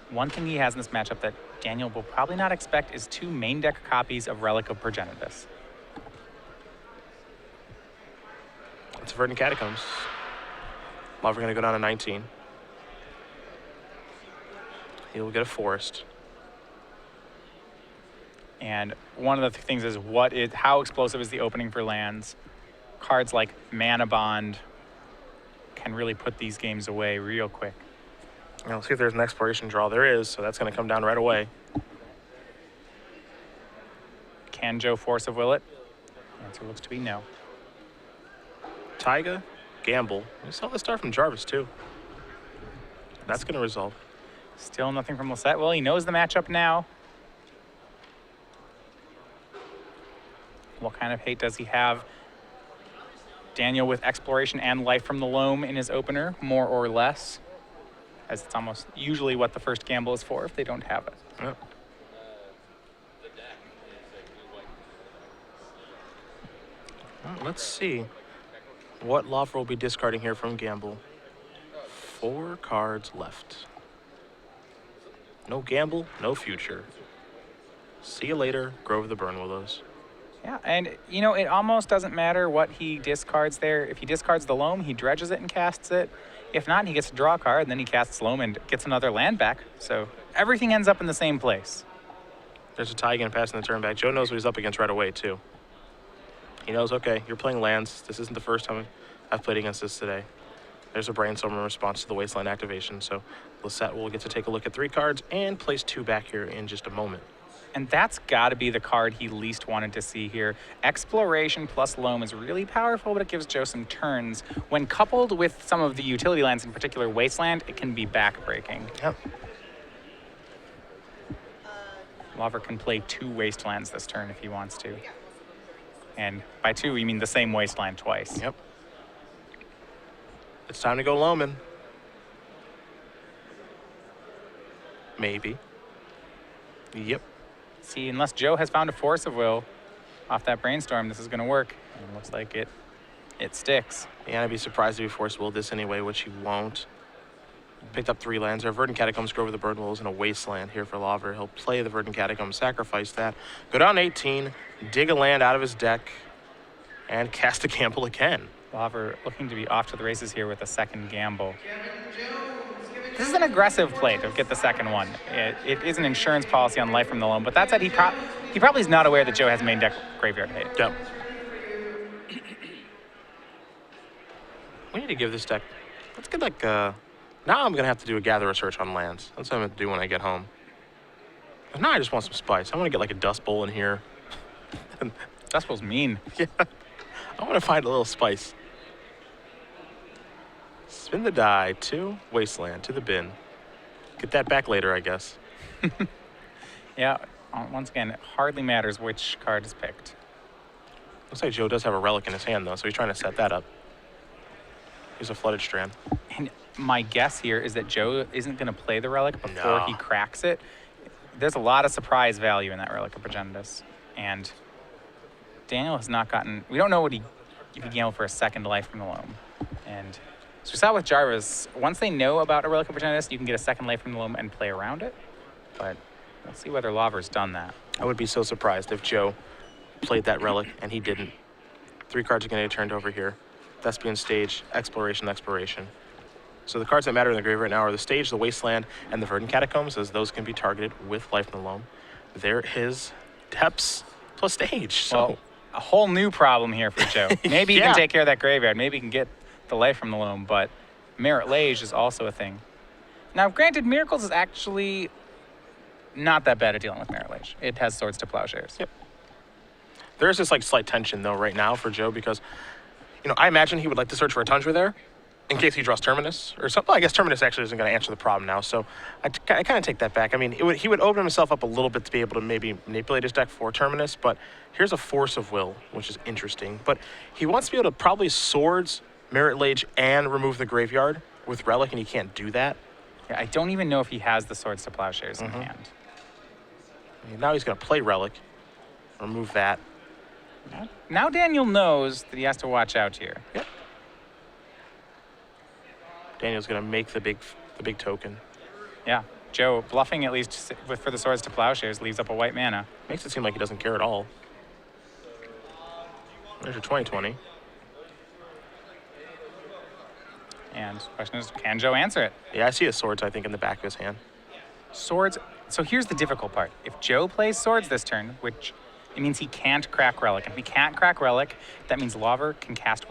One thing he has in this matchup that Daniel will probably not expect is 2 main deck copies of Relic of Progenitus. It's Verdant Catacombs. Lawver going to go down to 19. He'll get a forest. And one of the things is how explosive is the opening for lands? Cards like Mana Bond can really put these games away real quick. Now, let's see if there's an exploration draw. There is, so that's going to come down right away. Can Joe Force of Will it? The answer looks to be no. Taiga, Gamble. We saw the start from Jarvis, too. That's going to resolve. Still nothing from Lossett. Well, he knows the matchup now. What kind of hate does he have? Daniel with Exploration and Life from the Loam in his opener, more or less, as it's almost usually what the first gamble is for if they don't have it. Yep. Well, let's see what Lawver will be discarding here from Gamble. 4 cards left. No Gamble, no future. See you later, Grove of the Burn Willows. Yeah, and you know, it almost doesn't matter what he discards there. If he discards the Loam, he dredges it and casts it. If not, he gets to draw a card, and then he casts Loam and gets another land back. So everything ends up in the same place. There's a Taiga passing the turn back. Joe knows what he's up against right away, too. He knows, okay, you're playing lands. This isn't the first time I've played against this today. There's a Brainstorm in response to the Wasteland activation. So Lossett will get to take a look at 3 cards and place 2 back here in just a moment. And that's got to be the card he least wanted to see here. Exploration plus Loam is really powerful, but it gives Joe some turns. When coupled with some of the utility lands, in particular Wasteland, it can be backbreaking. Yep. Lawver can play 2 Wastelands this turn if he wants to. And by 2, we mean the same Wasteland twice. Yep. It's time to go Loamin'. Maybe. Yep. See, unless Joe has found a Force of Will off that Brainstorm, this is going to work. And it looks like it sticks. Yeah, I'd be surprised if he Force Willed this anyway, which he won't. Picked up 3 lands there. Verdant Catacombs, Grove of the Burn Willows, and a Wasteland here for Lawver. He'll play the Verdant Catacombs, sacrifice that, go down 18, dig a land out of his deck, and cast a gamble again. Lawver looking to be off to the races here with a second gamble. This is an aggressive play to get the second one. It is an insurance policy on Life from the Loam, but that said, he probably is not aware that Joe has main deck graveyard hate. Yep. We need to give this deck, let's get like, now I'm going to have to do a gather research on lands. That's what I'm going to do when I get home. But now I just want some spice. I want to get like a Dust Bowl in here. Dust Bowl's mean. Yeah. I want to find a little spice. Spin the die to Wasteland, to the bin. Get that back later, I guess. Yeah, once again, it hardly matters which card is picked. Looks like Joe does have a Relic in his hand, though, so he's trying to set that up. Here's a Flooded Strand. And my guess here is that Joe isn't going to play the Relic before he cracks it. There's a lot of surprise value in that Relic of Progenitus. And Daniel has not gotten... We don't know if he gambled for a second Life from the Loam. And so we saw with Jarvis, once they know about a Relic of Progenitus, you can get a second Life from the Loam and play around it. But we'll see whether Lawver's done that. I would be so surprised if Joe played that Relic and he didn't. 3 cards are going to get turned over here. Thespian Stage, Exploration, Expiration. So the cards that matter in the grave right now are the Stage, the Wasteland, and the Verdant Catacombs, as those can be targeted with Life from the Loam. There is Depths plus Stage. So well, a whole new problem here for Joe. Maybe he can take care of that graveyard. Maybe he can get the Life from the Loam, but Merit Lage is also a thing. Now, granted, Miracles is actually not that bad at dealing with Merit Lage. It has Swords to Plowshares. Yep. There's this like slight tension though right now for Joe because, you know, I imagine he would like to search for a Tundra there in case he draws Terminus or something. Well, I guess Terminus actually isn't going to answer the problem now, so I kind of take that back. I mean, he would open himself up a little bit to be able to maybe manipulate his deck for Terminus, but here's a Force of Will, which is interesting. But he wants to be able to probably Swords, Merit Lage, and remove the graveyard with Relic, and he can't do that. Yeah, I don't even know if he has the Swords to Plowshares in hand. I mean, now he's going to play Relic, remove that. Now Daniel knows that he has to watch out here. Yep. Daniel's going to make the big token. Yeah. Joe bluffing at least for the Swords to Plowshares leaves up a white mana. Makes it seem like he doesn't care at all. There's your 20/20. And the question is, can Joe answer it? Yeah, I see his Swords, I think, in the back of his hand. Swords. So here's the difficult part. If Joe plays Swords this turn, which it means he can't crack Relic. If he can't crack Relic, that means Lawver can cast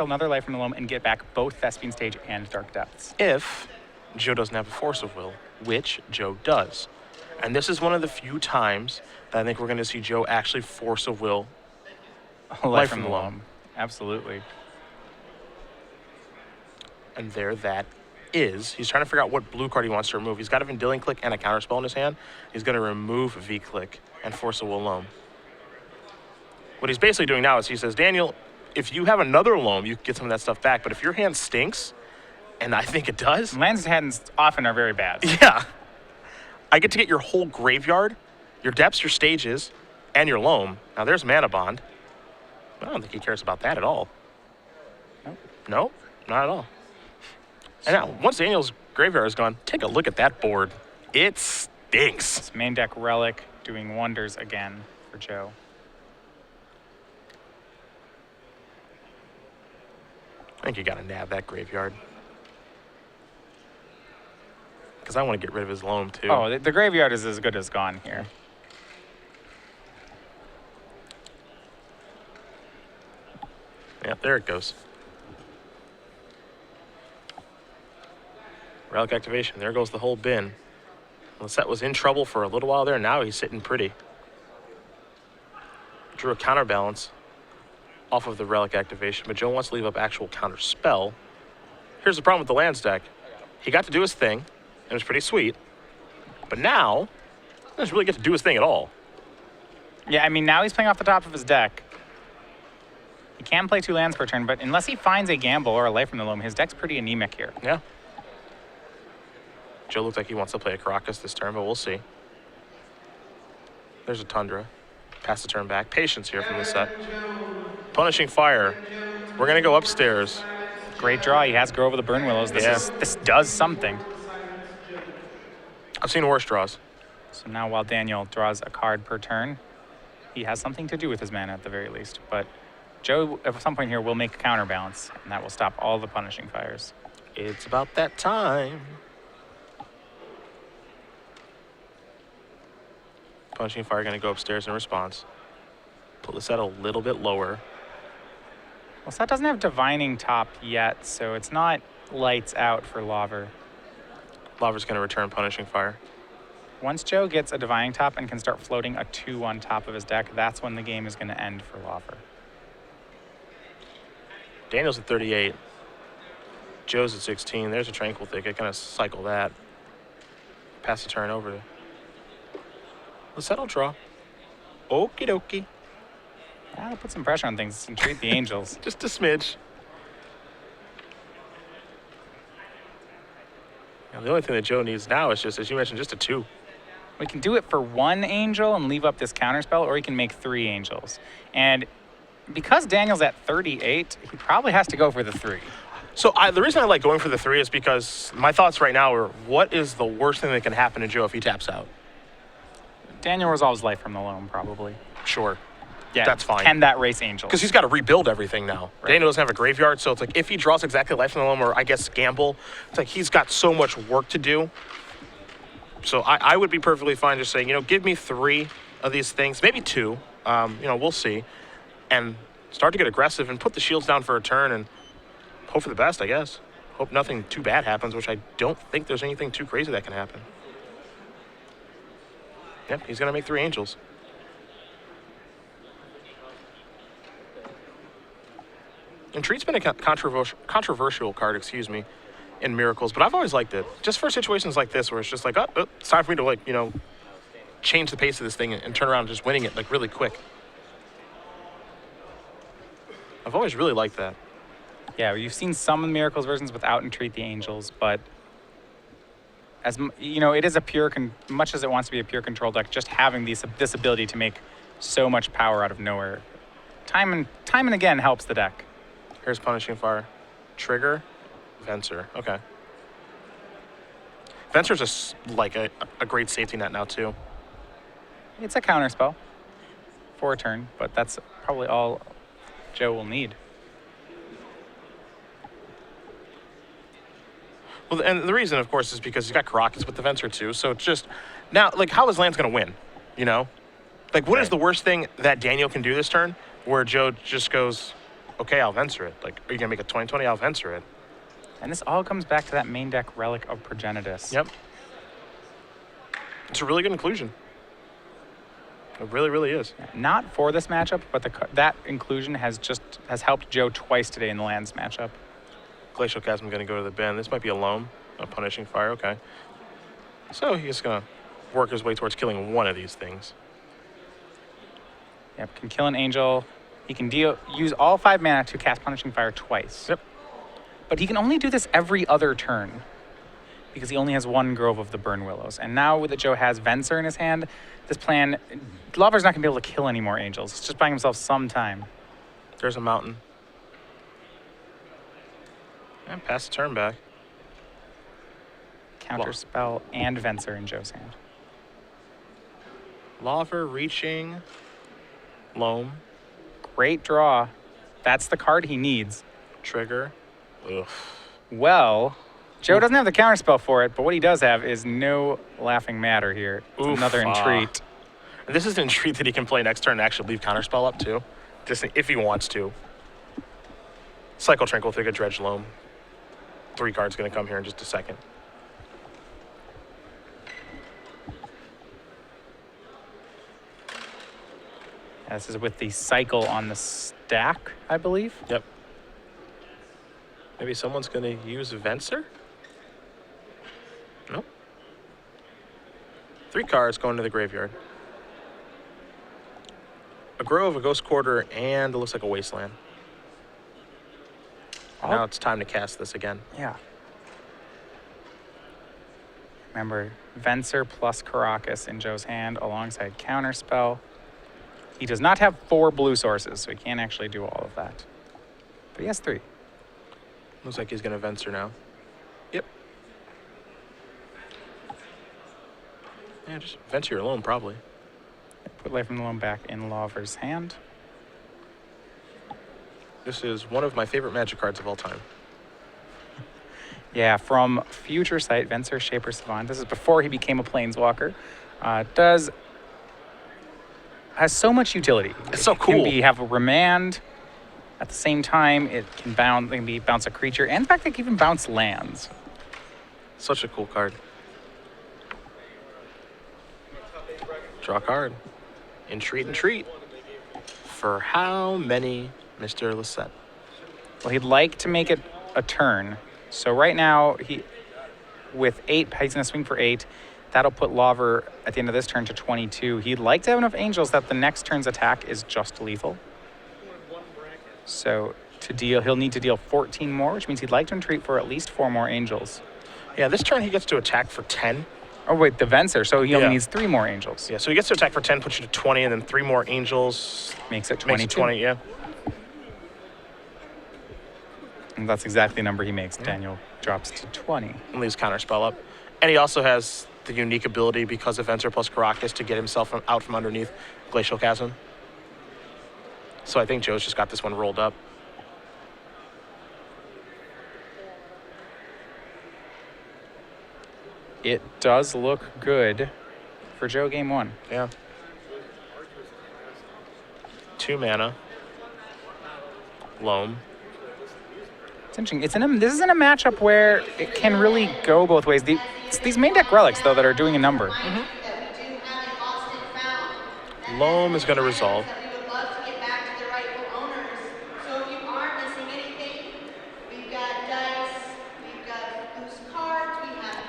another Life from the Loam and get back both Thespian Stage and Dark Depths. If Joe doesn't have a Force of Will, which Joe does. And this is one of the few times that I think we're going to see Joe actually Force of Will Life from the Loam. Absolutely. And there that is. He's trying to figure out what blue card he wants to remove. He's got a Vendilion Click and a Counterspell in his hand. He's going to remove V-Click and Force of Will Loam. What he's basically doing now is he says, Daniel, if you have another Loam, you can get some of that stuff back. But if your hand stinks, and I think it does. Lands' hands often are very bad. Yeah. I get to get your whole graveyard, your depths, your stages, and your Loam. Now there's Mana Bond. I don't think he cares about that at all. Nope. Nope, not at all. And now, once Daniel's graveyard is gone, take a look at that board. It stinks. This main deck Relic doing wonders again for Joe. I think you got to nab that graveyard. Because I want to get rid of his Loam, too. Oh, the graveyard is as good as gone here. Yeah, there it goes. Relic activation. There goes the whole bin. Lossett was in trouble for a little while there. Now he's sitting pretty. Drew a counterbalance off of the Relic activation, but Joe wants to leave up actual counter spell. Here's the problem with the lands deck. He got to do his thing, and it was pretty sweet. But now, he doesn't really get to do his thing at all. Yeah, I mean, now he's playing off the top of his deck. He can play 2 lands per turn, but unless he finds a Gamble or a Life from the Loam, his deck's pretty anemic here. Yeah. Joe looks like he wants to play a Caracas this turn, but we'll see. There's a Tundra. Pass the turn back. Patience here from the set. Punishing Fire. We're going to go upstairs. Great draw. He has Grow Over the Burn Willows. This does something. I've seen worse draws. So now while Daniel draws a card per turn, he has something to do with his mana at the very least. But Joe, at some point here, will make a counterbalance, and that will stop all the Punishing Fires. It's about that time. Punishing Fire going to go upstairs in response. Put this at a little bit lower. Well, Lossett doesn't have Divining Top yet, so it's not lights out for Lawver. Lawver's going to return Punishing Fire. Once Joe gets a Divining Top and can start floating a 2 on top of his deck, that's when the game is going to end for Lawver. Daniel's at 38. Joe's at 16. There's a Tranquil Thicket. Going to cycle that. Pass the turn over to Lossett will draw. Okie dokie. I'll put some pressure on things and treat the Angels. Just a smidge. Now, the only thing that Joe needs now is just, as you mentioned, just a 2. We can do it for 1 Angel and leave up this counterspell, or he can make 3 Angels. And because Daniel's at 38, he probably has to go for the 3. So the reason I like going for the 3 is because my thoughts right now are, what is the worst thing that can happen to Joe if he taps out? Daniel resolves Life from the Loam, probably. Sure. Yeah, that's fine. Can that race Angels? Because he's got to rebuild everything now. Right. Daniel doesn't have a graveyard, so it's like if he draws exactly Life from the Loam, or I guess Gamble, it's like he's got so much work to do. So I would be perfectly fine just saying, give me 3 of these things, maybe 2. We'll see. And start to get aggressive and put the shields down for a turn and hope for the best, I guess. Hope nothing too bad happens, which I don't think there's anything too crazy that can happen. Yep, he's going to make 3 Angels. Entreat's been a controversial card, in Miracles, but I've always liked it. Just for situations like this where it's just like, it's time for me to, change the pace of this thing and turn around and just winning it, really quick. I've always really liked that. Yeah, you've seen some of the Miracles versions without Entreat the Angels, but as it is much as it wants to be a pure control deck, just having this ability to make so much power out of nowhere, time and again helps the deck. Here's Punishing Fire. Trigger, Venser. Okay. Venser's a great safety net now, too. It's a counter spell for a turn, but that's probably all Joe will need. Well, and the reason, of course, is because he's got Caracas with the Venser, too. So it's just, now, like, how is Land's going to win, you know? Like, what is the worst thing that Daniel can do this turn where Joe just goes, okay, I'll Venser it. Like, are you going to make a 20-20? I'll Venser it. And this all comes back to that main deck Relic of Progenitus. Yep. It's a really good inclusion. It really, really is. Not for this matchup, but that inclusion has helped Joe twice today in the Lands matchup. Glacial Chasm going to go to the bin. This might be a loam, a Punishing Fire. Okay. So he's going to work his way towards killing one of these things. Yep, can kill an angel. He can use all 5 mana to cast Punishing Fire twice. Yep. But he can only do this every other turn because he only has 1 Grove of the Burn Willows. And now that Joe has Venser in his hand, this plan, Lawver's not going to be able to kill any more angels. He's just buying himself some time. There's a mountain. And pass the turn back. Counterspell and Venser in Joe's hand. Lawver reaching. Loam. Great draw. That's the card he needs. Trigger. Ugh. Well, Joe doesn't have the counterspell for it, but what he does have is no laughing matter here. It's another entreat. And this is an entreat that he can play next turn and actually leave counterspell up too, just if he wants to. Cycle Tranquil Thicket, Dredge Loam. 3 cards going to come here in just a second. This is with the cycle on the stack, I believe. Yep. Maybe someone's going to use Venser? Nope. 3 cards going to the graveyard. A Grove, a Ghost Quarter, and it looks like a Wasteland. Now it's time to cast this again. Yeah. Remember, Venser plus Caracas in Joe's hand alongside Counterspell. He does not have 4 blue sources, so he can't actually do all of that. But he has 3. Looks like he's going to Venser now. Yep. Yeah, just Venser your Loam, probably. Put Life from the Loam back in Lawver's hand. This is one of my favorite Magic cards of all time. Yeah, from Future Sight, Venser Shaper Savant. This is before he became a Planeswalker. Has so much utility. It's so cool. It can have a remand. At the same time, it can bounce a creature, and in fact, it can even bounce lands. Such a cool card. Draw a card. Entreat. For how many, Mr. Lossett? Well, he'd like to make it a turn. So right now, with 8, he's going to swing for 8. That'll put Lawver at the end of this turn to 22. He'd like to have enough angels that the next turn's attack is just lethal. So he'll need to deal 14 more, which means he'd like to entreat for at least 4 more angels. Yeah, this turn he gets to attack for 10. Oh, wait, the Venser, so he only needs 3 more angels. Yeah, so he gets to attack for 10, puts you to 20, and then 3 more angels. Makes it 22. Makes it 20, yeah. And that's exactly the number he makes. Yeah. Daniel drops to 20. And leaves Counterspell up. And he also has the unique ability, because of Venser plus Caracas, to get himself out from underneath Glacial Chasm. So I think Joe's just got this one rolled up. It does look good for Joe game 1. Yeah. 2 mana. Loam. It's interesting. This is in a matchup where it can really go both ways. It's these main deck relics, though, that are doing a number. Mm-hmm. Loam is going to resolve.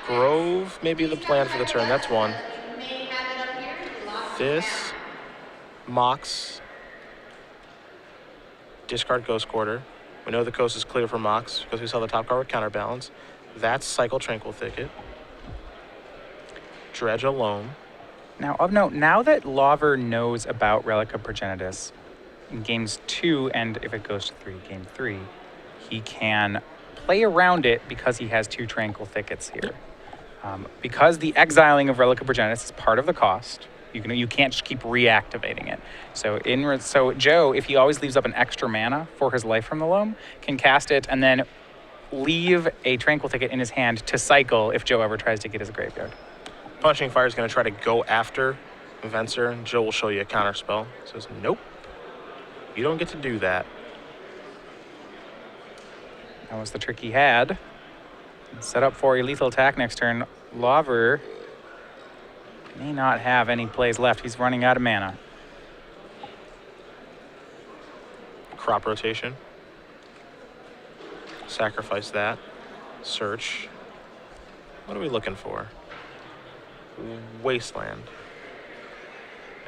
Grove may be the plan for the turn. That's 1. This. Mox. Discard Ghost Quarter. We know the coast is clear for Mox because we saw the top card with Counterbalance. That's Cycle Tranquil Thicket. Dredge a Loam. Now, of note, now that Lawver knows about Relic of Progenitus, in games 2, and if it goes to 3, game 3, he can play around it because he has 2 Tranquil Thickets here. Because the exiling of Relic of Progenitus is part of the cost, you can't just keep reactivating it. So Joe, if he always leaves up an extra mana for his Life from the Loam, can cast it and then leave a Tranquil Ticket in his hand to cycle if Joe ever tries to get his graveyard. Punishing Fire is going to try to go after Venser, and Joe will show you a counter spell. Says, nope, you don't get to do that. That was the trick he had. Set up for a lethal attack next turn. Lawver may not have any plays left. He's running out of mana. Crop rotation. Sacrifice that. Search. What are we looking for? Wasteland.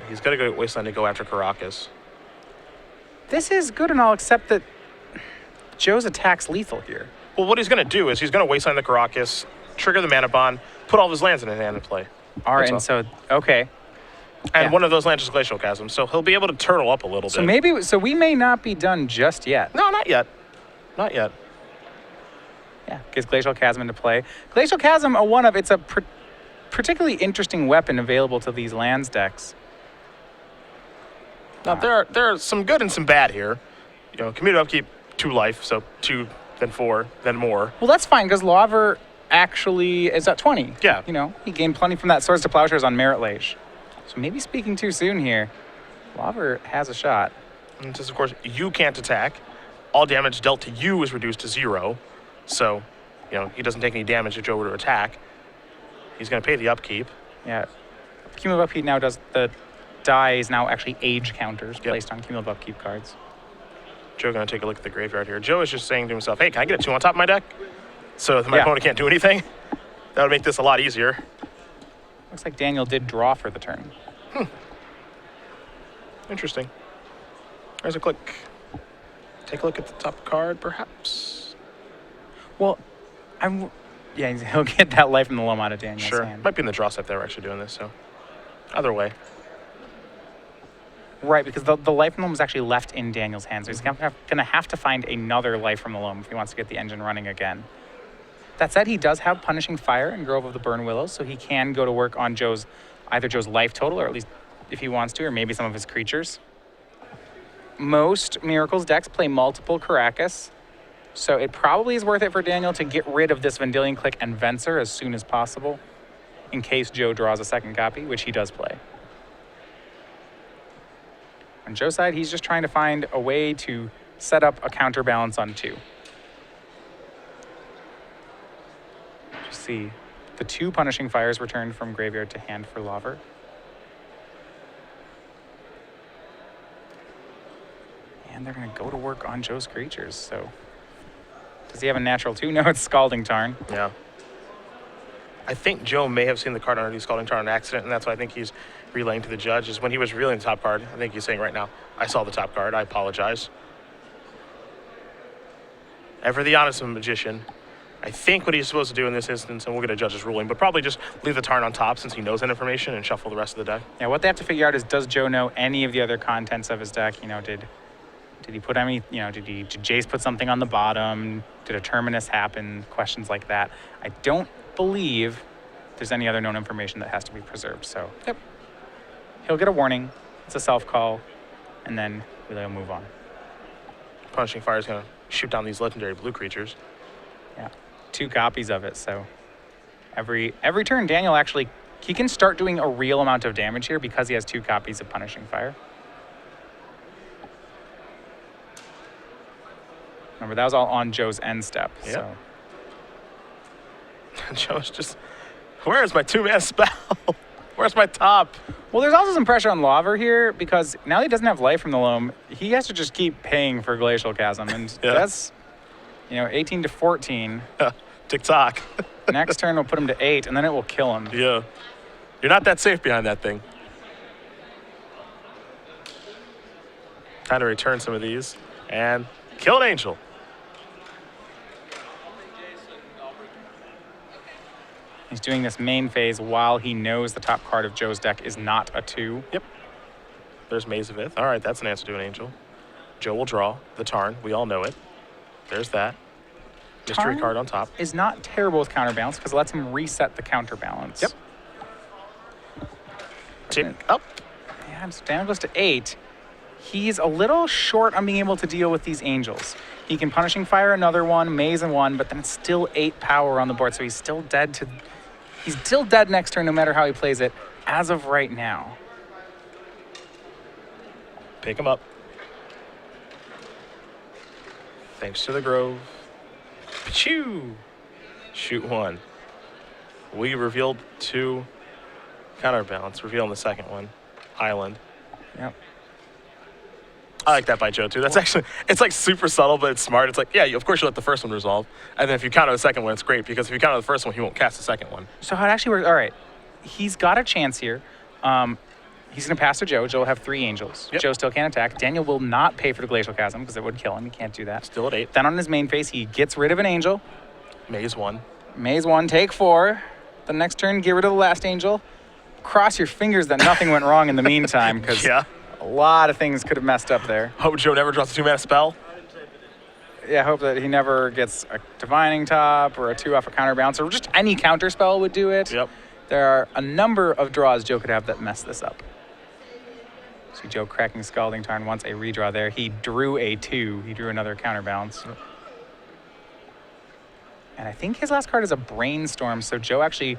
He's got to go to Wasteland to go after Caracas. This is good and all, except that Joe's attack's lethal here. Well, what he's going to do is he's going to Wasteland the Caracas, trigger the mana bond, put all of his lands in his hand and play. All right, That's and so, okay. And one of those lands is Glacial Chasm, so he'll be able to turtle up a little bit. So we may not be done just yet. No, not yet. Not yet. Yeah, gets Glacial Chasm into play. Glacial Chasm, it's a particularly interesting weapon available to these lands decks. Now, there are some good and some bad here. You know, Community Upkeep, 2 life, so 2, then 4, then more. Well, that's fine, because Lawver actually is at 20. Yeah. You know, he gained plenty from that Swords to Plowshares on Merit Lage. So maybe speaking too soon here. Lawver has a shot. And just, of course, you can't attack. All damage dealt to you is reduced to 0. So, you know, he doesn't take any damage if Joe were to attack. He's going to pay the upkeep. Yeah. Cumulative Upkeep now does the die is now actually age counters placed on cumulative upkeep cards. Joe going to take a look at the graveyard here. Joe is just saying to himself, hey, can I get a 2 on top of my deck? So that my opponent can't do anything? That would make this a lot easier. Looks like Daniel did draw for the turn. Interesting. There's a click. Take a look at the top card, perhaps. Well, he'll get that Life from the Loam out of Daniel's hand. Might be in the draw step they were actually doing this, so either way. Right, because the Life from the Loam was actually left in Daniel's hand, so he's going to have to find another Life from the Loam if he wants to get the engine running again. That said, he does have Punishing Fire and Grove of the Burn Willows, so he can go to work on either Joe's life total, or at least if he wants to, or maybe some of his creatures. Most Miracles decks play multiple Caracas, so it probably is worth it for Daniel to get rid of this Vendilion Click and Venser as soon as possible, in case Joe draws a second copy, which he does play. On Joe's side, he's just trying to find a way to set up a counterbalance on 2. Just see the 2 Punishing Fires returned from graveyard to hand for Lawver. And they're going to go to work on Joe's creatures, so... Does he have a natural 2? No, it's Scalding Tarn. Yeah. I think Joe may have seen the card underneath Scalding Tarn on accident, and that's why I think he's relaying to the judge. Is when he was revealing the top card, I think he's saying right now, I saw the top card, I apologize. Ever the honest magician. I think what he's supposed to do in this instance, and we'll get a judge's ruling, but probably just leave the Tarn on top since he knows that information and shuffle the rest of the deck. Yeah, what they have to figure out is, does Joe know any of the other contents of his deck? You know, did he put any, you know, did Jace put something on the bottom? Did a Terminus happen? Questions like that. I don't believe there's any other known information that has to be preserved, so he'll get a warning. It's a self-call, and then we'll move on. Punishing Fire is going to shoot down these legendary blue creatures. Yeah, 2 copies of it, so every turn Daniel actually, he can start doing a real amount of damage here because he has 2 copies of Punishing Fire. Remember, that was all on Joe's end step. Yep. So Joe's just, where's my 2-man spell? Where's my top? Well, there's also some pressure on Lawver here because now that he doesn't have Life from the Loam, he has to just keep paying for Glacial Chasm, and that's, 18 to 14. Tick-tock. Next turn will put him to 8, and then it will kill him. Yeah. You're not that safe behind that thing. Time to return some of these, and kill an angel. He's doing this main phase while he knows the top card of Joe's deck is not a 2. Yep. There's Maze of Ith. All right, that's an answer to an angel. Joe will draw the Tarn. We all know it. There's that. Mystery Tarn card on top. is not terrible with counterbalance because it lets him reset the counterbalance. Yep. Tick up. Yeah, so Daniel goes to 8. He's a little short on being able to deal with these angels. He can Punishing Fire another one, Maze and 1, but then it's still 8 power on the board, so he's still dead next turn no matter how he plays it, as of right now. Pick him up. Thanks to the Grove. Pachoo! Shoot 1. We revealed 2 counterbalance, revealing the second one. Island. Yep. I like that by Joe, too. That's actually, it's like super subtle, but it's smart. It's like, yeah, of course you let the first one resolve. And then if you counter the second one, it's great, because if you counter the first one, he won't cast the second one. So how it actually works, all right, he's got a chance here. He's going to pass to Joe. Joe will have 3 angels. Yep. Joe still can't attack. Daniel will not pay for the Glacial Chasm because it would kill him. He can't do that. Still at 8. Then on his main phase, he gets rid of an angel. Maze 1. Maze 1, take 4. The next turn, get rid of the last angel. Cross your fingers that nothing went wrong in the meantime, because Yeah. a lot of things could have messed up there. Hope Joe never draws a 2-mana spell. Yeah, I hope that he never gets a Divining Top or a 2 off a counterbalance, or just any counter spell would do it. Yep. There are a number of draws Joe could have that mess this up. See Joe cracking Scalding Tarn once, a redraw there. He drew a 2. He drew another counterbalance. Yep. And I think his last card is a Brainstorm, so Joe actually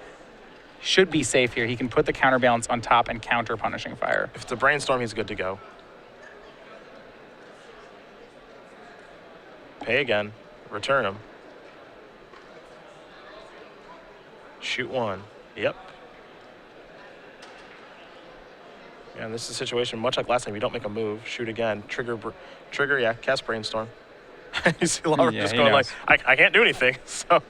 should be safe here. He can put the counterbalance on top and counter Punishing Fire. If it's a Brainstorm, he's good to go. Pay again. Return him. Shoot 1. Yep. Yeah, and this is a situation much like last time. You don't make a move. Shoot again. Trigger. Yeah. Cast Brainstorm. You see Lawver Yeah, just he going knows. like, I can't do anything. So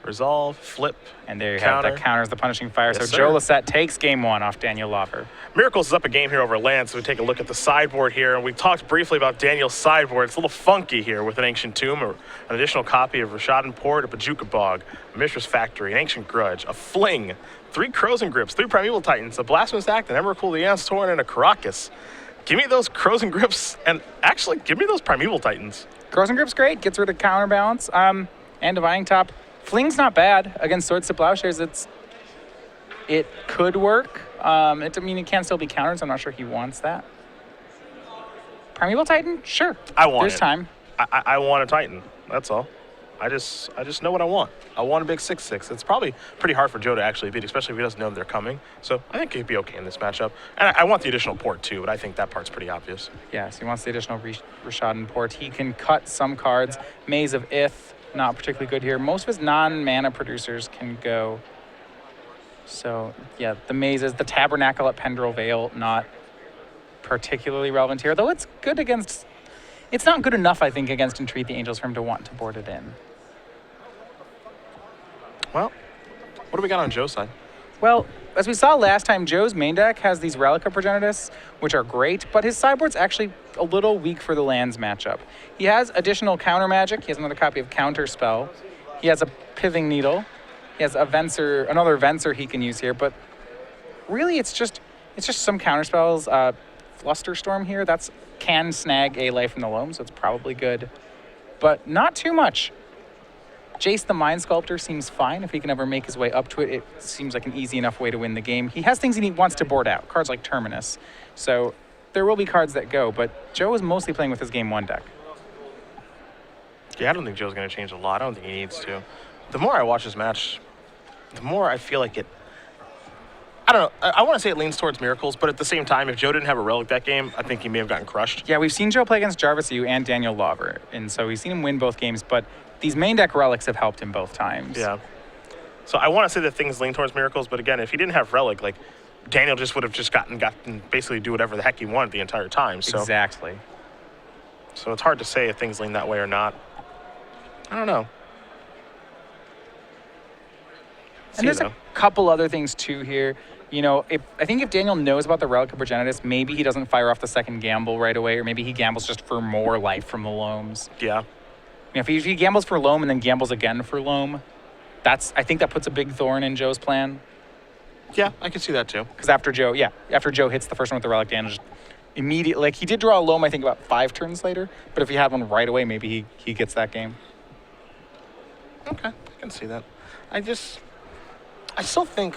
resolve, flip. And there you Counter. have that counters the Punishing Fire. Yes, So Joe sir. Lossett takes game 1 off Daniel Lawver. Miracles is up a game here over land, so we take a look at the sideboard here. And we talked briefly about Daniel's sideboard. It's a little funky here with an Ancient Tomb, or an additional copy of Rashadan Port, a Pajuka Bog, a Mishra's Factory, an Ancient Grudge, a Fling, 3 Crows and Grips, 3 Primeval Titans, a Blasphemous Act, an Emrakul the Ant's Torn, and a Caracas. Give me those Crows and Grips, and actually give me those Primeval Titans. Crows and Grip's great. Gets rid of counterbalance. And Divining Top. Fling's not bad against Swords to Plowshares. It could work. It can still be countered, so I'm not sure he wants that. Primeval Titan? Sure. I want There's it. time. I want a Titan. That's all. I just know what I want. I want a big 6/6. It's probably pretty hard for Joe to actually beat, especially if he doesn't know they're coming. So I think he'd be okay in this matchup. And I want the additional port too, but I think that part's pretty obvious. Yeah, so he wants the additional Rashadan Port. He can cut some cards. Maze of Ith, not particularly good here. Most of his non-mana producers can go. So, yeah, the mazes, the Tabernacle at Pendrell Vale, not particularly relevant here, though it's good against... It's not good enough, I think, against Entreat the Angels for him to want to board it in. Well, what do we got on Joe's side? Well, as we saw last time, Joe's main deck has these Relic of Progenitus, which are great, but his sideboard's actually a little weak for the lands matchup. He has additional counter magic. He has another copy of Counter Spell. He has a Pithing Needle. He has a Venser, another Venser he can use here, but really it's just some counter spells. Flusterstorm here, that's can snag a life from the loam, so it's probably good, but not too much. Jace the Mind Sculptor seems fine if he can ever make his way up to it. It seems like an easy enough way to win the game. He has things he wants to board out, cards like Terminus, so there will be cards that go, but Joe is mostly playing with his game 1 deck. Yeah, I don't think Joe's going to change a lot. I don't think he needs to. The more I watch this match, the more I feel like it... I don't know. I want to say it leans towards Miracles, but at the same time, if Joe didn't have a Relic that game, I think he may have gotten crushed. Yeah, we've seen Joe play against Jarvis Yu and Daniel Lawver, and so we've seen him win both games, but these main deck Relics have helped him both times. Yeah. So I want to say that things lean towards Miracles, but again, if he didn't have Relic, like, Daniel just would have just gotten basically do whatever the heck he wanted the entire time. So. Exactly. So it's hard to say if things lean that way or not. I don't know. And there's a couple other things too here. You know, I think if Daniel knows about the Relic of Progenitus, maybe he doesn't fire off the second gamble right away, or maybe he gambles just for more life from the loams. Yeah. You know, if he gambles for loam and then gambles again for loam, I think that puts a big thorn in Joe's plan. Yeah, I can see that too. Because after Joe hits the first one with the Relic, Daniel just immediately, like he did draw a loam, I think about 5 turns later, but if he had one right away, maybe he gets that game. Okay, I can see that. I still think,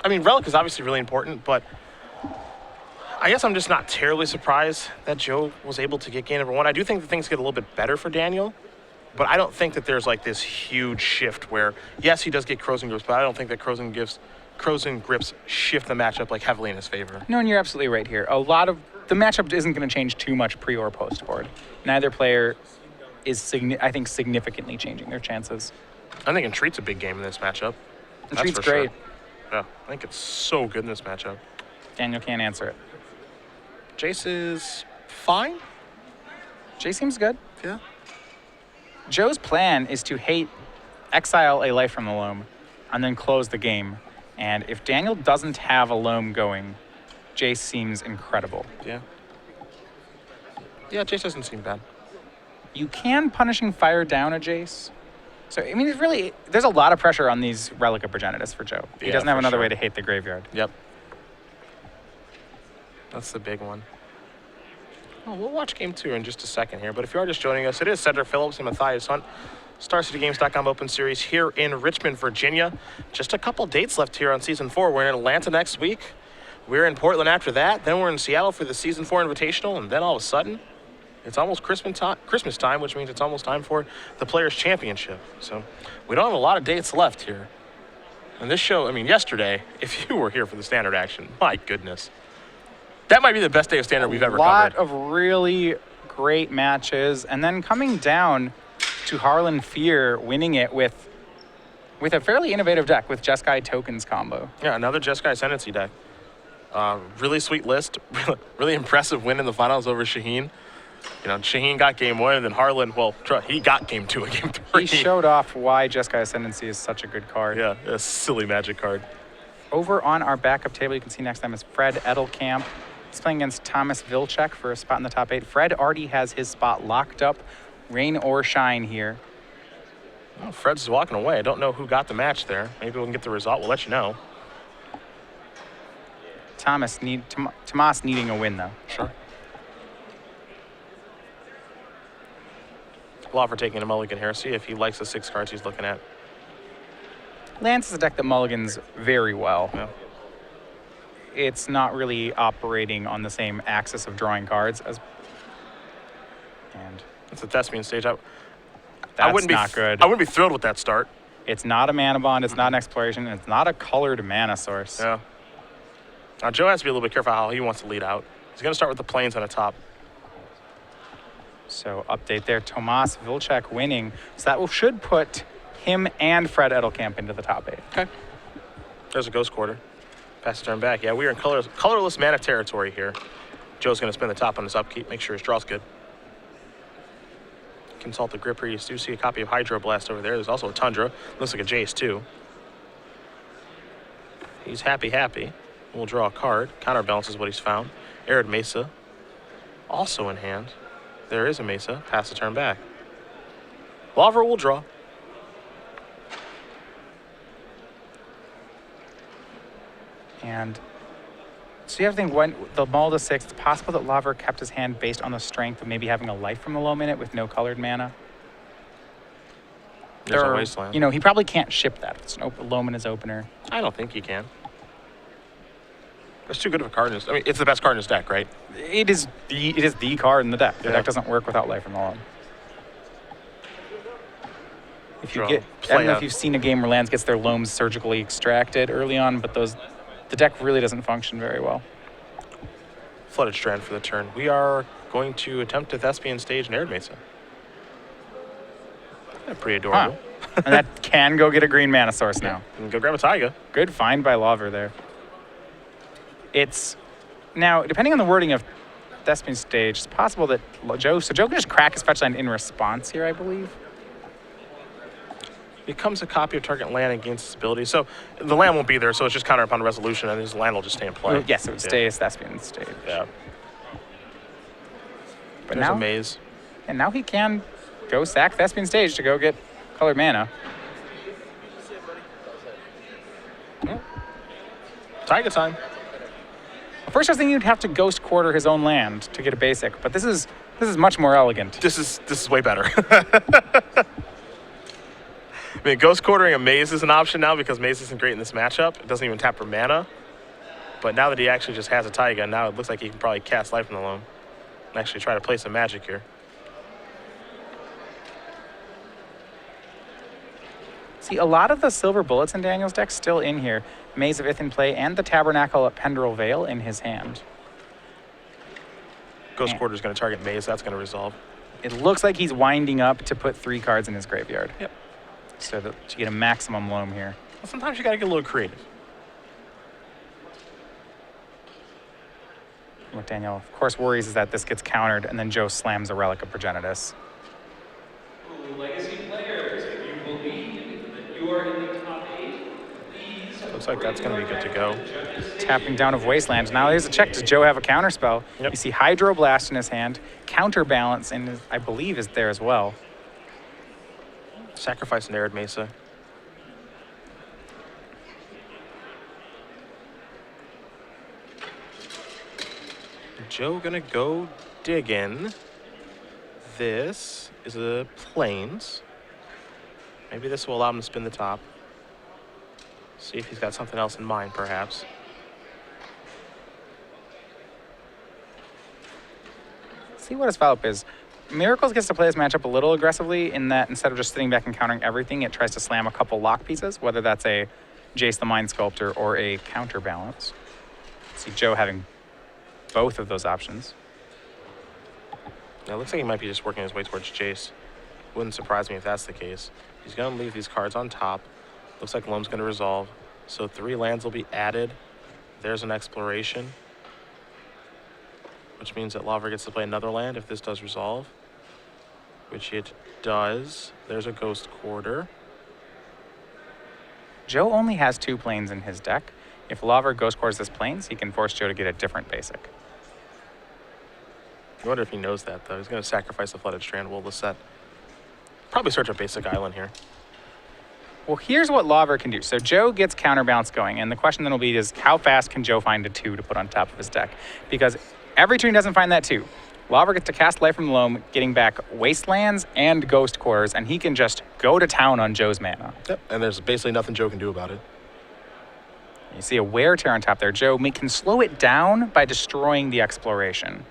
I mean, Relic is obviously really important, but I guess I'm just not terribly surprised that Joe was able to get game number 1. I do think that things get a little bit better for Daniel, but I don't think that there's like this huge shift where, yes, he does get Crows and Grips, but I don't think that Crows and Grips shift the matchup like heavily in his favor. No, and you're absolutely right here. A lot of the matchup isn't going to change too much pre or post board. Neither player is, I think, significantly changing their chances. I think Entreat's a big game in this matchup. Entreat's great. Sure. Yeah, I think it's so good in this matchup. Daniel can't answer it. Jace is fine. Jay seems good. Yeah. Joe's plan is to exile a life from the loam and then close the game. And if Daniel doesn't have a loam going, Jace seems incredible. Yeah. Yeah, Jace doesn't seem bad. You can punishing fire down a Jace. So, I mean, there's a lot of pressure on these Relic of Progenitus for Joe. He doesn't have another way to hate the graveyard. Yep. That's the big one. Well, we'll watch game 2 in just a second here, but if you are just joining us, it is Cedric Phillips and Matthias Hunt. StarCityGames.com Open Series here in Richmond, Virginia. Just a couple dates left here on Season 4. We're in Atlanta next week. We're in Portland after that. Then we're in Seattle for the Season 4 Invitational, and then all of a sudden, it's almost Christmas time, which means it's almost time for the Players' Championship. So we don't have a lot of dates left here. And this show, I mean, yesterday, if you were here for the standard action, my goodness. That might be the best day of standard we've ever covered. A lot of really great matches. And then coming down to Harlan Fear winning it with a fairly innovative deck with Jeskai Tokens combo. Yeah, another Jeskai Ascendancy deck. Really sweet list. Really impressive win in the finals over Shaheen. You know, Shaheen got game 1, and then Harlan, well, he got game 2 and game 3. He showed off why Jeskai Ascendancy is such a good card. Yeah, a silly Magic card. Over on our backup table, you can see next time is Fred Edelkamp. He's playing against Thomas Vilcek for a spot in the top 8. Fred already has his spot locked up, rain or shine here. Well, Fred's walking away. I don't know who got the match there. Maybe we can get the result. We'll let you know. Tomas needing a win, though. Sure. Lawver taking a mulligan here. See if he likes the 6 cards he's looking at. Lance is a deck that mulligans very well. Yeah. It's not really operating on the same axis of drawing cards as. And it's a Thespian stage. I that's not good. I wouldn't be thrilled with that start. It's not a mana bond. It's not an exploration. And it's not a colored mana source. Yeah. Now Joe has to be a little bit careful how he wants to lead out. He's going to start with the plains on the top. So update there. Tomas Vilcek winning. So that should put him and Fred Edelkamp into the top 8. Okay. There's a Ghost Quarter. Pass the turn back. Yeah, we are in colorless mana territory here. Joe's going to spin the top on his upkeep. Make sure his draw's good. Consult the Gripper. You do see a copy of Hydroblast over there. There's also a Tundra. Looks like a Jace, too. He's happy. We'll draw a card. Counterbalances what he's found. Arid Mesa. Also in hand. There is a Mesa. Pass the turn back. Lawver will draw. And so you have to think, when the mull to 6, it's possible that Lawver kept his hand based on the strength of maybe having a life from the loam in it with no colored mana. There's a Wasteland. You know, he probably can't ship that. It's a loam in his opener. I don't think he can. It's too good of a card in his, I mean, it's the best card in his deck, right? It is the card in the deck. The deck doesn't work without life from the loam. If you I don't know if you've seen a game where lands gets their loams surgically extracted early on, but the deck really doesn't function very well. Flooded Strand for the turn. We are going to attempt a Thespian stage in Arid Mesa. Yeah, pretty adorable. Huh. And that can go get a green mana source now. And go grab a Taiga. Good find by Lawver there. It's now, depending on the wording of Thespian stage, it's possible that Joe can just crack his fetch land in response here, I believe. Becomes a copy of target land and gains its ability. So the land won't be there, so it's just counter upon resolution, and his land will just stay in play. Yes, it would stay as Thespian stage. Yeah. But There's now, a maze. And now he can go sack Thespian stage to go get colored mana. Taiga time. First, I was thinking you'd have to ghost quarter his own land to get a basic, but this is much more elegant. This is way better. I mean, Ghost Quartering a Maze is an option now because Maze isn't great in this matchup. It doesn't even tap for mana. But now that he actually just has a Taiga, now it looks like he can probably cast Life in the Loam and actually try to play some magic here. See, a lot of the silver bullets in Daniel's deck still in here. Maze of Ith in play and the Tabernacle at Pendrell Vale in his hand. Ghost Quarter is going to target Maze. That's going to resolve. It looks like he's winding up to put 3 cards in his graveyard. Yep. So that to get a maximum loam here. Well, sometimes you got to get a little creative. What Daniel, of course, worries is that this gets countered and then Joe slams a Relic of Progenitus. Legacy players, if you believe that you are in the top 8, please. Looks like that's going to be good to go. Tapping down of Wasteland. Now here's a check. Does Joe have a counter spell? Yep. You see Hydroblast in his hand. Counterbalance in his, I believe, is there as well. Sacrifice an Arid Mesa. Joe gonna go digging. This is a Plains. Maybe this will allow him to spin the top. See if he's got something else in mind, perhaps. See what his follow-up is. Miracles gets to play this matchup a little aggressively in that instead of just sitting back and countering everything, it tries to slam a couple lock pieces, whether that's a Jace the Mind Sculptor or a counterbalance. See Joe having both of those options. Now, it looks like he might be just working his way towards Jace. Wouldn't surprise me if that's the case. He's going to leave these cards on top. Looks like Loam's going to resolve. So 3 lands will be added. There's an Exploration, which means that Lawver gets to play another land if this does resolve, which it does. There's a Ghost Quarter. Joe only has 2 planes in his deck. If Lawver Ghost Quarters this planes, he can force Joe to get a different basic. I wonder if he knows that, though. He's going to sacrifice the Flooded Strand. Will Lossett probably search a basic island here. Well, here's what Lawver can do. So Joe gets counterbalance going, and the question then will be is how fast can Joe find a 2 to put on top of his deck? Because every turn he doesn't find that 2. Lawver gets to cast Life from the Loam, getting back Wastelands and Ghost Quarters, and he can just go to town on Joe's mana. Yep, and there's basically nothing Joe can do about it. You see a Wear Tear on top there. Joe can slow it down by destroying the Exploration.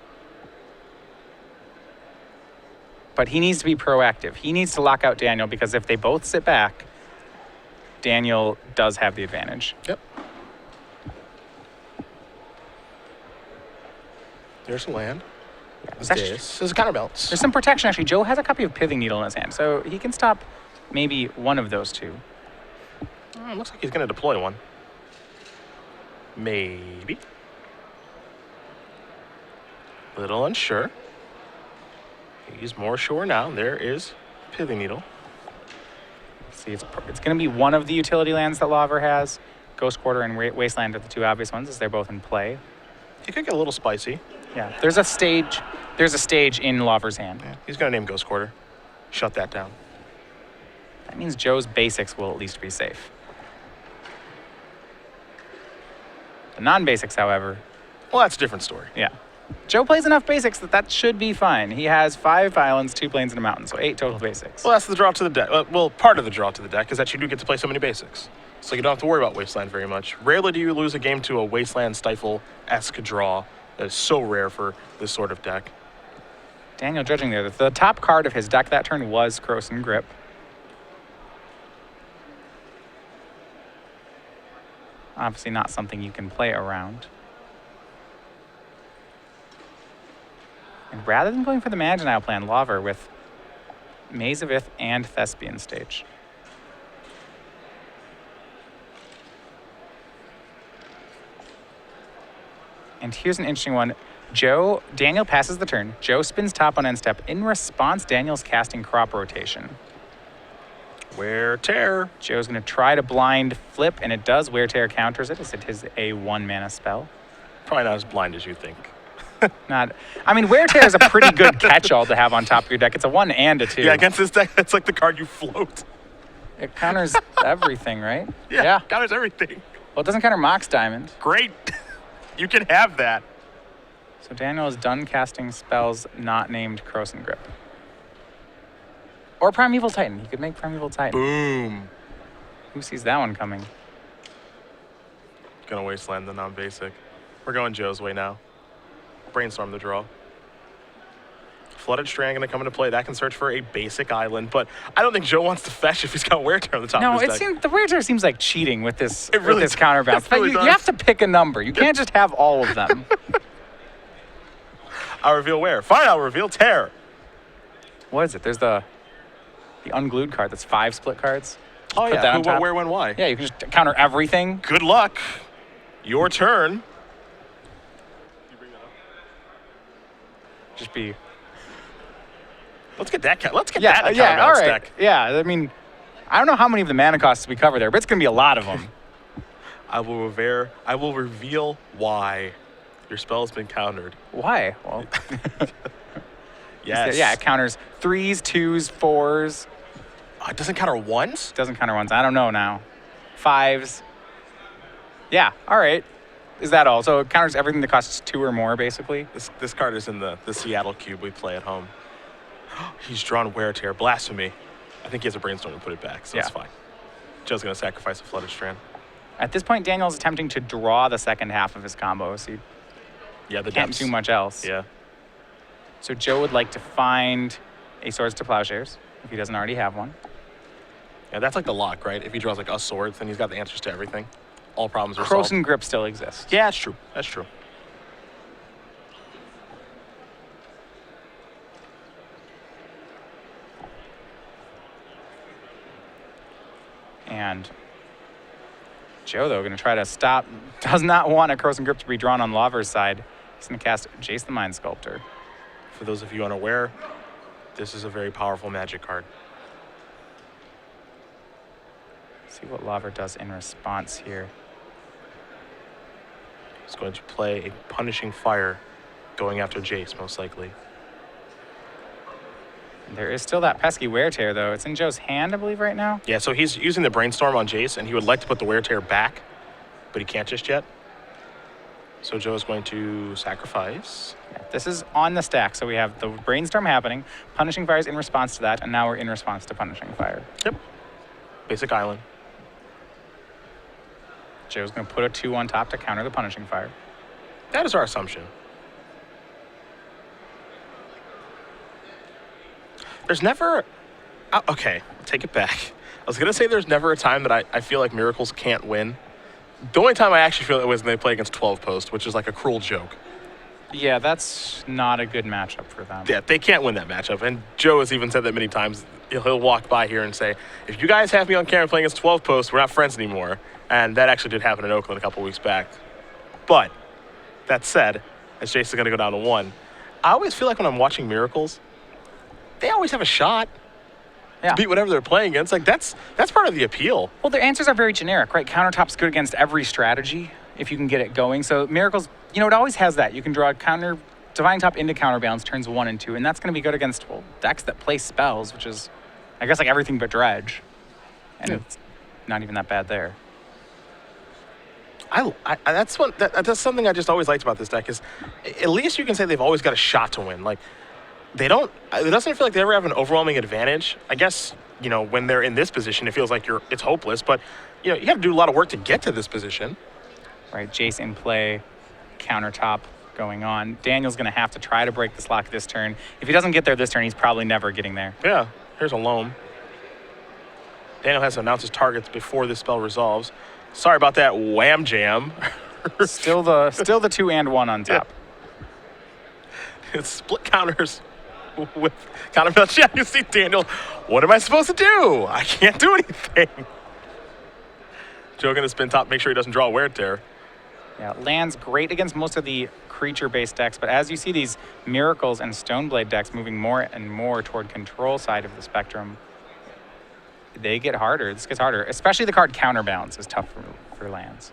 But he needs to be proactive. He needs to lock out Daniel because if they both sit back, Daniel does have the advantage. Yep. There's a land. This is a counterbalance. There's some protection, actually. Joe has a copy of Pithing Needle in his hand, so he can stop maybe one of those 2. Looks like he's going to deploy one. Maybe. Little unsure. He's more sure now. There is Pithing Needle. See, it's going to be one of the utility lands that Lawver has. Ghost Quarter and Wasteland are the 2 obvious ones, as they're both in play. He could get a little spicy. Yeah, there's a stage. There's a stage in Lawver's hand. Yeah, he's going to name Ghost Quarter. Shut that down. That means Joe's basics will at least be safe. The non-basics, however. Well, that's a different story. Yeah. Joe plays enough basics that should be fine. He has 5 islands, 2 plains, and a mountain, so 8 total basics. Well, that's the draw to the deck. Well, part of the draw to the deck is that you do get to play so many basics. So you don't have to worry about Wasteland very much. Rarely do you lose a game to a Wasteland Stifle-esque draw. That is so rare for this sort of deck. Daniel judging there. The top card of his deck that turn was Krosan Grip. Obviously not something you can play around. And rather than going for the Maginile plan, Lawver with Maze of Ith and Thespian Stage. And here's an interesting one. Daniel passes the turn. Joe spins top on end step. In response, Daniel's casting Crop Rotation. Wear Tear. Joe's going to try to blind flip, and it does. Wear Tear counters it as it is a 1-mana spell. Probably not as blind as you think. Wear Tear is a pretty good catch-all to have on top of your deck. It's a 1 and a 2. Yeah, against this deck, that's like the card you float. It counters everything, right? Yeah, counters everything. Well, it doesn't counter Mox Diamond. Great. You can have that. So Daniel is done casting spells not named Krosan Grip. Or Primeval Titan. He could make Primeval Titan. Boom. Who sees that one coming? Gonna wasteland the non-basic. We're going Joe's way now. Brainstorm the draw. Flooded Strand gonna come into play. That can search for a basic island, but I don't think Joe wants to fetch if he's got Wear Tear on the top No, of his deck. the Wear Tear seems like cheating with this, It really with this does. counterbalance. It But really you does. have to pick a number. You can't just have all of them. I'll reveal Wear. Fine, I'll reveal Tear. What is it? There's the unglued card. That's 5 split cards. Oh Put yeah, that who, on what, top. where, when, why. Yeah, you can just counter everything. Good luck. Your turn. Just be Let's get that. Let's get yeah, that in a yeah. All counterbalance right. deck. Yeah, I mean, I don't know how many of the mana costs we cover there, but it's gonna be a lot of them. I will reveal why your spell has been countered. Why? Well, Yes. yeah, it counters 3s, 2s, 4s. It doesn't counter ones? Doesn't counter 1s. I don't know now. 5s. Yeah. All right. Is that all? So it counters everything that costs 2 or more, basically. This card is in the Seattle cube we play at home. He's drawn Wear Tear. Blasphemy. I think he has a Brainstorm to put it back, so it's Yeah. fine. Joe's going to sacrifice a Flooded Strand. At this point, Daniel's attempting to draw the second half of his combo, so he Yeah, the can't depths. do much else. Yeah. So Joe would like to find a Swords to Plowshares, if he doesn't already have one. Yeah, that's like the lock, right? If he draws like a Swords, then he's got the answers to everything. All problems are solved. Croson Grip still exists. Yeah, that's true. That's true. And Joe, though, going to try to stop. Does not want a Croson Grip to be drawn on Lawver's side. He's going to cast Jace the Mind Sculptor. For those of you unaware, this is a very powerful Magic card. See what Lawver does in response here. He's going to play a Punishing Fire, going after Jace, most likely. There is still that pesky Wear Tear, though. It's in Joe's hand, I believe, right now. Yeah, so he's using the Brainstorm on Jace, and he would like to put the Wear Tear back, but he can't just yet. So Joe is going to sacrifice. Yeah, this is on the stack, so we have the Brainstorm happening, Punishing Fire's in response to that, and now we're in response to Punishing Fire. Yep. Basic Island. Joe's going to put a 2 on top to counter the Punishing Fire. That is our assumption. There's never... okay, take it back. I was going to say there's never a time that I feel like Miracles can't win. The only time I actually feel it was when they play against 12 Post, which is like a cruel joke. Yeah, that's not a good matchup for them. Yeah, they can't win that matchup. And Joe has even said that many times. He'll walk by here and say, if you guys have me on camera playing against 12 Post, we're not friends anymore. And that actually did happen in Oakland a couple weeks back. But that said, as Jace is going to go down to 1, I always feel like when I'm watching Miracles, they always have a shot Yeah. to beat whatever they're playing against. Like that's part of the appeal. Well, their answers are very generic, right? Countertop's good against every strategy if you can get it going. So Miracles, it always has that. You can draw a counter, Divine Top into counterbalance, turns 1 and 2, and that's going to be good against decks that play spells, which is, I guess, like everything but Dredge. And it's not even that bad there. That's something I just always liked about this deck is at least you can say they've always got a shot to win. Like it doesn't feel like they ever have an overwhelming advantage. I guess, when they're in this position, it feels like it's hopeless, but you have to do a lot of work to get to this position. Right, Jace in play, countertop going on. Daniel's going to have to try to break this lock this turn. If he doesn't get there this turn, he's probably never getting there. Yeah, here's a loam. Daniel has to announce his targets before this spell resolves. Sorry about that wham jam. Still the 2 and 1 on top. It's split counters with counterbalance. Yeah, you see Daniel. What am I supposed to do? I can't do anything. Joe gonna spin top, make sure he doesn't draw a Wear Tear. Yeah, lands great against most of the creature-based decks, but as you see these Miracles and Stoneblade decks moving more and more toward control side of the spectrum, they get harder. This gets harder, especially the card Counterbalance is tough for lands.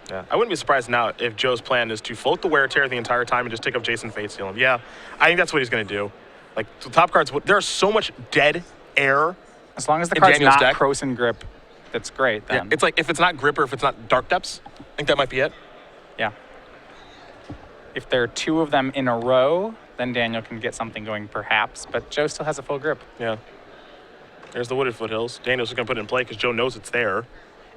Yeah, I wouldn't be surprised now if Joe's plan is to float the Wear Tear the entire time and just take up Jason Fate Seal him. Yeah, I think that's what he's gonna do. Like the top cards, there's so much dead air. As long as the in card's Daniel's not deck. Croson Grip, that's great then. Yeah, it's like if it's not Grip or if it's not Dark Depths, I think that might be it. Yeah. If there are 2 of them in a row, then Daniel can get something going perhaps, but Joe still has a full grip. Yeah. There's the wooded foothills. Daniel's just going to put it in play because Joe knows it's there.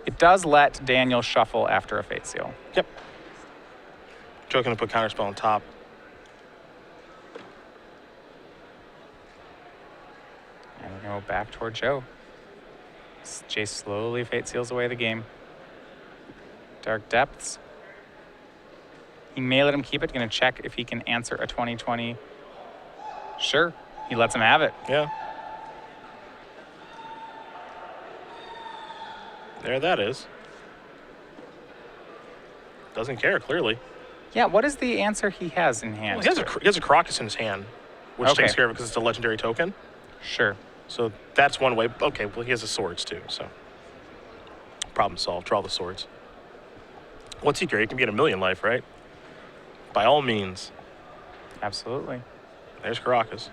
It does let Daniel shuffle after a Fate Seal. Yep. Joe going to put counterspell on top. And we're going to go back toward Joe. Jace slowly Fate Seals away the game. Dark Depths. He may let him keep it. Going to check if he can answer a 2020. Sure. He lets him have it. Yeah. There that is. Doesn't care, clearly. Yeah, what is the answer he has in hand? Well, he has a Crocus in his hand, which Okay. takes care of it because it's a legendary token. Sure. So that's one way. Okay, well, he has the swords too, so. Problem solved. Draw the swords. What's he great? He can get 1,000,000 life, right? By all means. Absolutely. There's Caracas.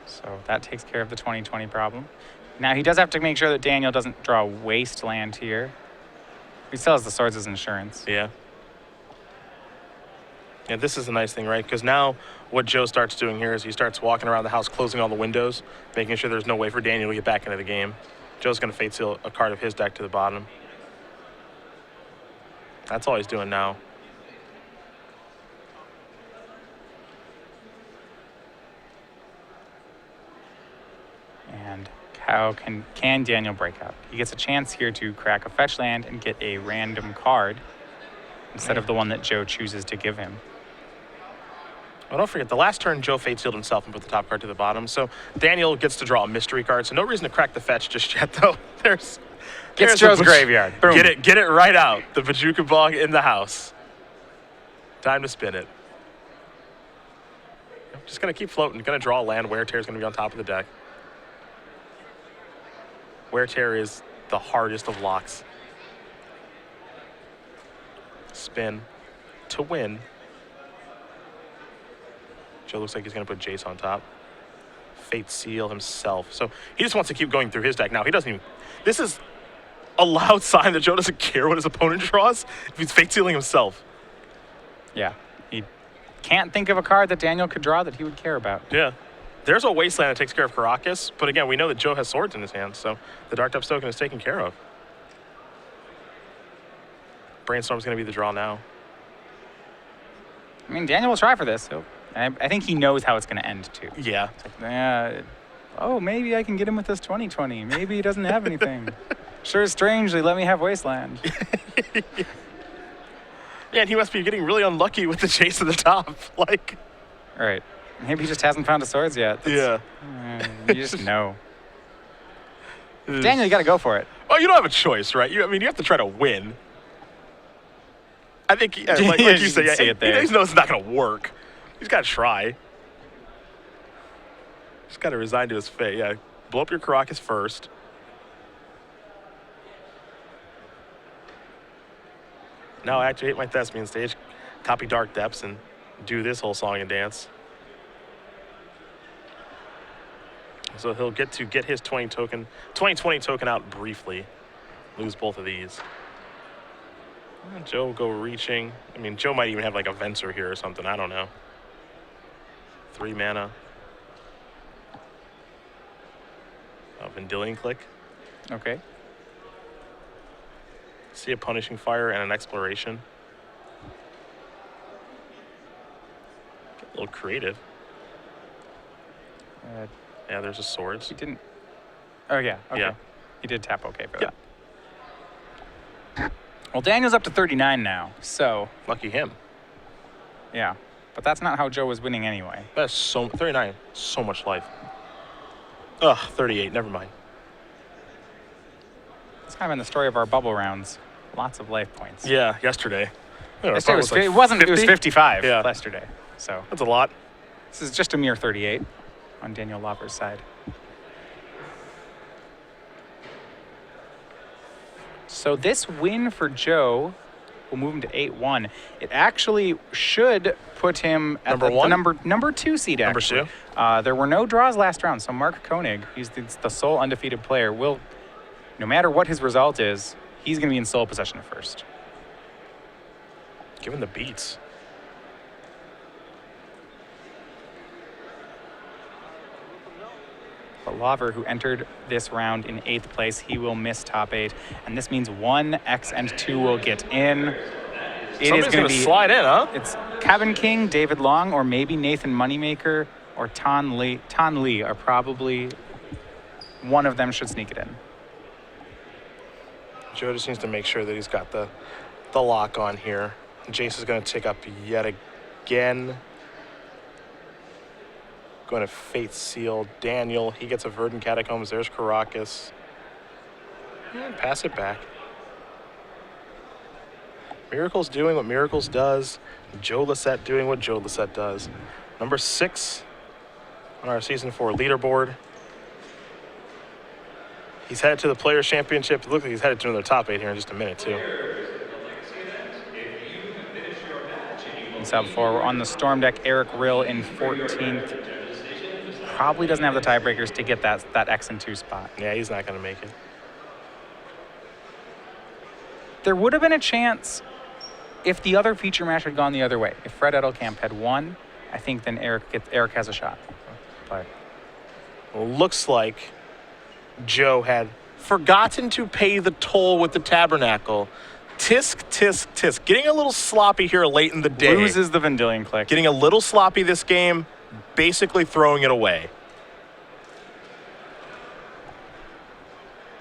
So that takes care of the 2020 problem. Now he does have to make sure that Daniel doesn't draw a wasteland here. He still has the swords as insurance. Yeah. Yeah, this is the nice thing, right? Because now what Joe starts doing here is he starts walking around the house, closing all the windows, making sure there's no way for Daniel to get back into the game. Joe's going to Fate Seal a card of his deck to the bottom. That's all he's doing now. And how can Daniel break out? He gets a chance here to crack a fetch land and get a random card instead of the one that Joe chooses to give him. Oh, don't forget, the last turn, Joe Fate Sealed himself and put the top card to the bottom. So Daniel gets to draw a mystery card. So no reason to crack the fetch just yet, though. There's Joe's graveyard. Boom. Get it right out. The Bajuka Bog in the house. Time to spin it. Just going to keep floating. Going to draw a land. Wear Tear is going to be on top of the deck. Wear Tear is the hardest of locks. Spin to win. Joe looks like he's going to put Jace on top. Fate Seal himself. So he just wants to keep going through his deck now. He doesn't even... This is a loud sign that Joe doesn't care what his opponent draws if he's Fate Sealing himself. Yeah. He can't think of a card that Daniel could draw that he would care about. Yeah. There's a Wasteland that takes care of Caracas, but again, we know that Joe has swords in his hand, so the Dark Depths token is taken care of. Brainstorm's going to be the draw now. I mean, Daniel will try for this. I think he knows how it's going to end, too. Yeah. It's like, oh, maybe I can get him with this 2020. Maybe he doesn't have anything. Sure, strangely, let me have Wasteland. Yeah, and he must be getting really unlucky with the chase at the top. Like, All right. Maybe he just hasn't found his swords yet. yeah. You just know. Daniel, you got to go for it. Well, you don't have a choice, right? You have to try to win. I think, like you said, see it there. he knows it's not going to work. He's got to try. He's got to resign to his fate. Yeah, blow up your Caracas first. Now I activate my Thespian stage, copy Dark Depths, and do this whole song and dance. So he'll get his 2020 token out briefly. Lose both of these. And Joe will go reaching. I mean, Joe might even have like a Venser here or something. I don't know. 3 mana. A Vendilion Click. Okay. See a Punishing Fire and an Exploration. Get a little creative. Yeah, there's a Swords. He didn't. Oh, yeah. Okay. Yeah. He did tap okay for Yeah. that. Well, Daniel's up to 39 now, so, Lucky him. yeah. But that's not how Joe was winning anyway. That's 39. So much life. Ugh, 38. Never mind. It's kind of in the story of our bubble rounds. Lots of life points. Yeah, yesterday. Yesterday was, like it wasn't. 50? It was 55 Yeah. yesterday. So That's a lot. this is just a mere 38 on Daniel Lawver's side. So this win for Joe will move him to 8-1. It actually should put him at Number one? the number 2 seed. Number Actually. 2? There were no draws last round, so Mark Koenig, he's the sole undefeated player, will, no matter what his result is, he's going to be in sole possession first. Given the beats. But Lawver, who entered this round in 8th place. He will miss top 8, and this means 1, X, and 2 will get in. Somebody's going to slide in, huh? It's Kevin King, David Long, or maybe Nathan Moneymaker or Tan Lee are probably one of them should sneak it in. Joe just needs to make sure that he's got the lock on here. Jace is going to take up yet again. Going to Faith Seal. Daniel, he gets a Verdant Catacombs. There's Caracas. And pass it back. Miracles doing what Miracles does. Joe Lossett doing what Joe Lossett does. Number 6 on our Season 4 leaderboard. He's headed to the Players' Championship. It looks like he's headed to another top 8 here in just a minute, too. And so before we're on the Storm deck, Eric Rill in 14th. Probably doesn't have the tiebreakers to get that X and 2 spot. Yeah, he's not going to make it. There would have been a chance if the other feature match had gone the other way. If Fred Edelkamp had won, I think then Eric has a shot. But well, looks like Joe had forgotten to pay the toll with the Tabernacle. Tisk, tisk, tisk. Getting a little sloppy here late in the day. loses the Vendilion Click. Getting a little sloppy this game, basically throwing it away.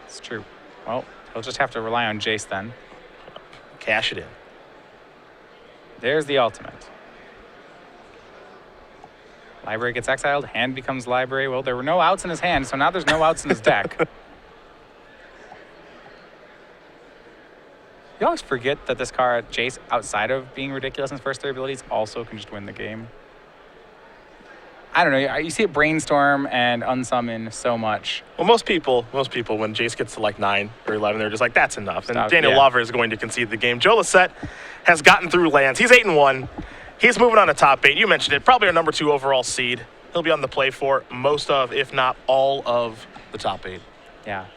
It's true. Well, he'll just have to rely on Jace then. Cash it in. There's the ultimate. Library gets exiled, hand becomes library. Well, there were no outs in his hand, so now there's no outs in his deck. You always forget that this card, Jace, outside of being ridiculous in his first 3 abilities, also can just win the game. I don't know. You see it brainstorm and unsummon so much. Well, most people, when Jace gets to like 9 or 11, they're just like, that's enough. And Stop, Daniel yeah. Lawver is going to concede the game. Joe Lossett has gotten through lands. He's 8-1. He's moving on to top 8. You mentioned it. Probably our number 2 overall seed. He'll be on the play for most of, if not all of, the top 8. Yeah.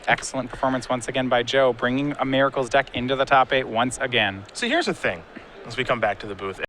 Excellent performance once again by Joe, bringing a Miracles deck into the top 8 once again. See, here's the thing as we come back to the booth.